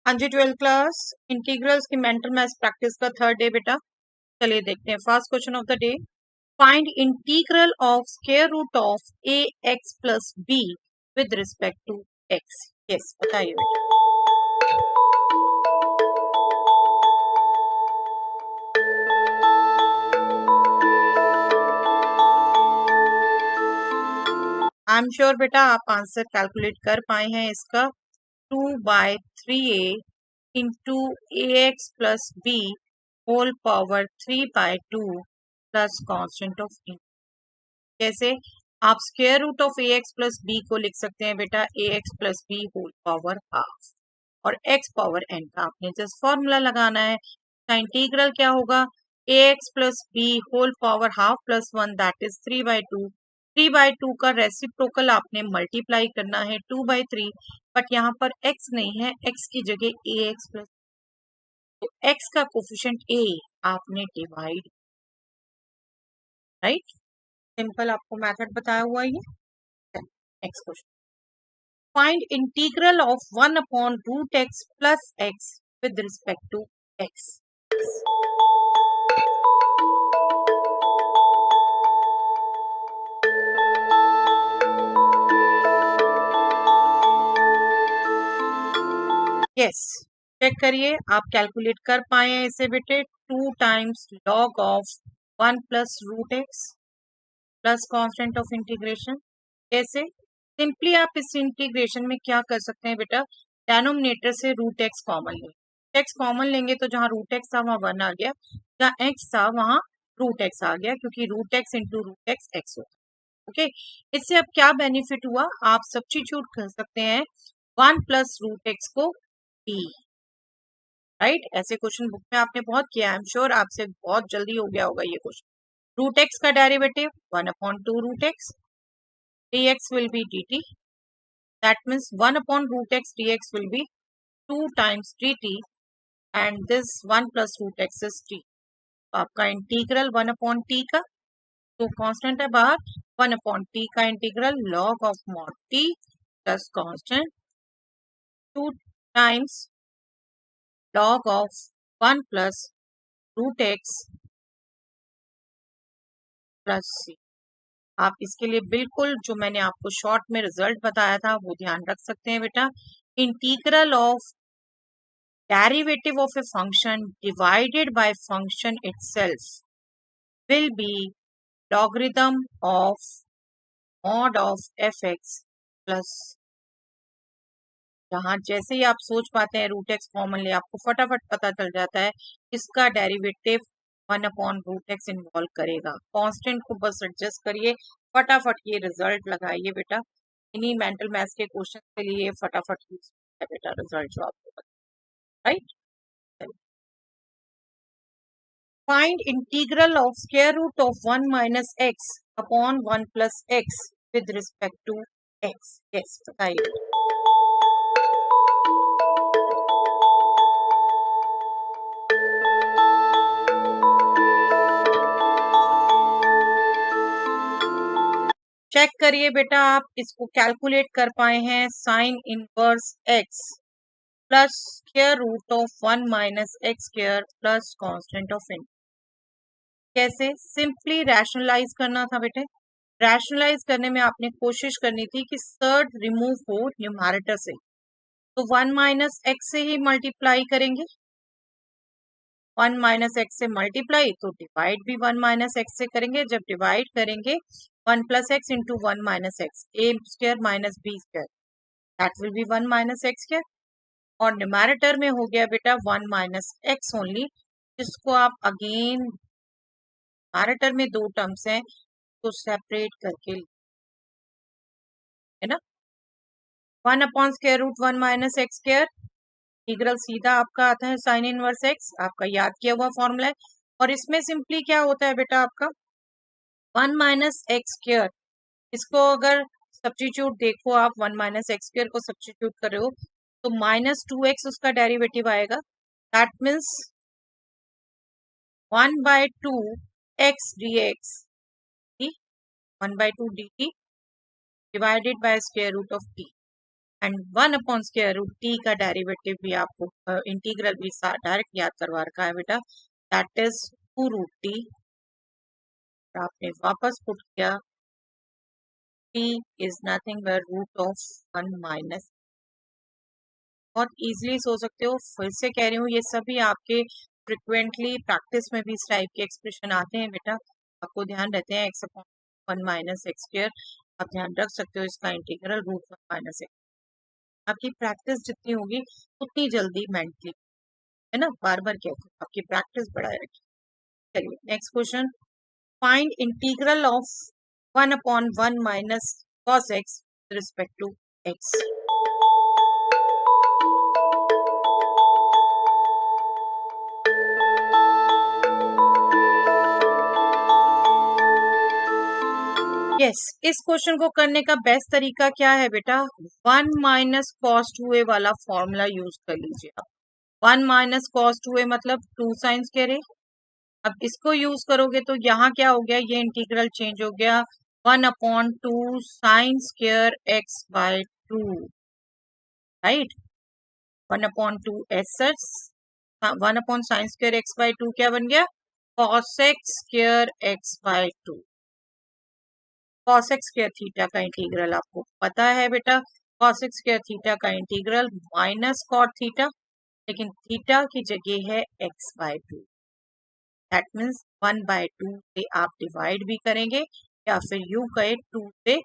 हाँ जी, 12th class integrals की मेंटल मैथ्स प्रैक्टिस का थर्ड डे बेटा। चलिए देखते हैं first question of the day. Find integral of square root of a x plus b with respect to x. Yes, बताइए बेटा। आई एम श्योर बेटा आप आंसर कैलकुलेट कर पाए हैं इसका। 2/3a into a x plus b whole power 3/2 plus constant of e. कैसे? आप square root of a x plus b को लिख सकते हैं बेटा a x plus b whole power half, और एक्स पावर एन का आपने जस्ट फॉर्मूला लगाना है। इसका इंटीग्रल क्या होगा? A x plus b whole power half plus 1 that is 3/2। 3/2 का रेसिप्रोकल आपने मल्टीप्लाई करना है 2/3, बट यहाँ पर x नहीं है, x की जगह ए एक्स प्लस, तो x का कोफिशिएंट a आपने डिवाइड, राइट। सिंपल आपको मेथड बताया हुआ है ये। Next question. Find integral of 1/√x plus x with respect to x। यस, चेक करिए आप कैलकुलेट कर पाए हैं इसे बेटे। 2 times log of 1 plus root x plus constant of integration. कैसे? सिंपली आप इस इंटीग्रेशन में क्या कर सकते हैं बेटा, डेनोमिनेटर से रूट एक्स कॉमन लेंगे। एक्स कॉमन लेंगे तो जहां रूट एक्स था वहां 1 आ गया, जहां एक्स था वहां रूट एक्स आ गया, क्योंकि root x into root x x होता है। ओके, इससे अब क्या बेनिफिट हुआ, आप सब्स्टिट्यूट कर सकते हैं 1 प्लस रूट एक्स को बी, राइट। ऐसे क्वेश्चन बुक में आपने बहुत किया, आई एम श्योर आपसे बहुत जल्दी हो गया होगा ये क्वेश्चन। रूट एक्स का derivative 1/2 root x, dx will be dt, that means 1/√x dx will be 2 times dt, and this 1 plus root x is t। तो आपका इंटीग्रल 1/t का, तो कांस्टेंट है बाहर, 1/t का integral log of mod t plus constant 2 times log of 1 plus root x plus c। आप इसके लिए बिल्कुल जो मैंने आपको शॉर्ट में रिजल्ट बताया था वो ध्यान रख सकते हैं बेटा। Integral of derivative of a function divided by function itself will be logarithm of mod of fx plus, जहां जैसे ही आप सोच पाते हैं रूट एक्स कॉमन ले, आपको फटाफट पता चल जाता है इसका डेरिवेटिव 1/√x इन्वॉल्व करेगा। कांस्टेंट को बस एडजस्ट करिए, फटाफट ये रिजल्ट लगाइए बेटा। इन्हीं मेंटल मैथ्स के क्वेश्चन के लिए फटाफट यूज है बेटा रिजल्ट जो आपको पता, right. Find integral of square root of 1 minus x upon 1 plus x with respect to x। Yes, बताइए। चेक करिए बेटा आप इसको कैलकुलेट कर पाए हैं। Sine inverse x plus square root of 1 minus x square plus constant of in. कैसे? Simply rationalise करना था बेटे। रैशनलाइज करने में आपने कोशिश करनी थी कि सर्ड रिमूव हो न्यूमैरेटर से, तो 1 माइनस एक्स से ही मल्टीप्लाई करेंगे। 1 माइनस एक्स से मल्टीप्लाई, तो डिवाइड भी 1 माइनस एक्स से करेंगे। जब डिवाइड करेंगे 1 plus x into 1 minus x, a square minus b square, that will be 1 minus x square. और न्यूमैरेटर में हो गया बेटा 1 माइनस एक्स ओनली, जिसको आप अगेन न्यूमैरेटर में दो टर्म्स हैं तो सेपरेट करके, है ना। 1/√1 माइनस एक्स स्क्वायर, इंटीग्रल सीधा आपका आता है साइन इनवर्स एक्स, आपका याद किया हुआ फॉर्मूला है। और इसमें सिंपली क्या होता है बेटा आपका 1 माइनस एक्स स्क्वायर, इसको अगर सब्स्टिट्यूट देखो आप, 1 माइनस एक्स स्क्वायर को सब्स्टिट्यूट कर रहे हो तो -2x उसका डेरिवेटिव आएगा, that means 1/2 x dx, 1/2 dt divided by square root of t, and 1/√t का डेरिवेटिव भी आपको इंटीग्रल भी डायरेक्ट याद करवा रखा है बेटा, दैट इज 2√t। आपने वापस पुट किया, t is nothing but root of 1 minus. बहुत इजीली सोच सकते हो। फिर से कह रही हूँ, ये सभी आपके फ्रिक्वेंटली प्रैक्टिस में भी इस टाइप के एक्सप्रेशन आते हैं बेटा, आपको ध्यान रहते हैं। x/1 माइनस एक्स स्क्वायर, आप ध्यान रख सकते हो इसका इंटीग्रल √1 माइनस एक्स। आपकी प्रैक्टिस जितनी होगी उतनी जल्दी मेंटली, है ना, बार बार कहते हो, आपकी प्रैक्टिस बढ़ाए रखिए। चलिए next question, find integral of 1/1 minus cos x respect to x। Yes, इस क्वेश्चन को करने का बेस्ट तरीका क्या है बेटा, 1 माइनस कॉस 2a वाला फॉर्मूला यूज कर लीजिए आप। 1 माइनस कॉस 2a मतलब 2 साइन स्क्वायर a। अब इसको यूज करोगे तो यहाँ क्या हो गया, ये इंटीग्रल चेंज हो गया 1/2 sine square x by 2, right. 1/2 एस 1 साइन स्क्वायर x बाय 2 क्या बन गया, cos x square x by 2। cos x square theta का इंटीग्रल आपको पता है बेटा, cos x स्क्वायर थीटा का इंटीग्रल माइनस कॉट थीटा, लेकिन थीटा की जगह है x बाय 2। दैट मीन्स 1/2 से आप डिवाइड भी करेंगे या फिर यू कहे 2 से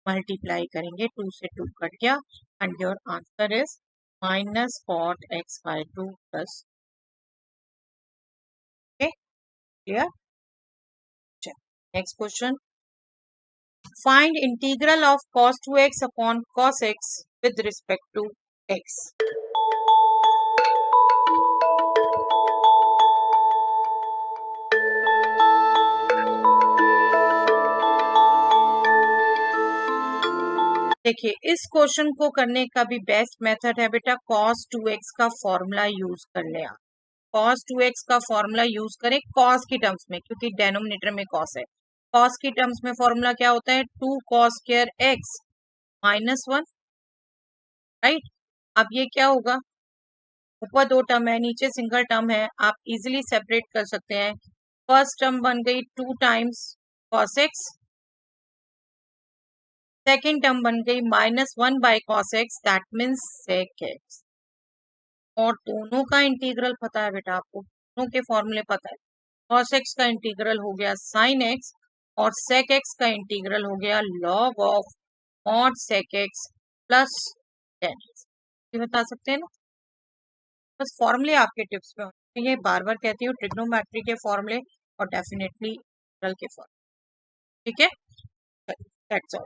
मल्टीप्लाई करेंगे, 2 से 2 कट गया and your answer is minus cot x by 2 plus. Okay clear. Next question, find integral of cos 2x upon cos x with respect to x। देखिए, इस क्वेश्चन को करने का भी बेस्ट मेथड है बेटा, cos 2x का फॉर्मूला यूज कर ले आप। cos 2x का फॉर्मूला यूज करें cos की टर्म्स में, क्योंकि डेनोमिनेटर में cos है। cos की टर्म्स में फॉर्मूला क्या होता है, 2 cos square x minus 1, right. अब ये क्या होगा, ऊपर 2 टर्म है, नीचे सिंगल टर्म है, आप इजीली सेपरेट कर सकते हैं। फर्स्ट टर्म बन गई 2 times cos x, second term बन गई -1 by cos x, that means sec x। और दोनों का इंटीग्रल पता है बेटा आपको, दोनों के फॉर्मूले पता है। cos x का इंटीग्रल हो गया sin x और sec x का इंटीग्रल हो गया log of mod sec x plus tan x। ये बता सकते हैं ना, बस फॉर्मूले आपके टिप्स में होते हैं। ये बार बार कहती हूँ, ट्रिग्नोमेट्री के फॉर्मूले और डेफिनेटली इंटीग्रल के फॉर्मूले, ठीक है। That's all.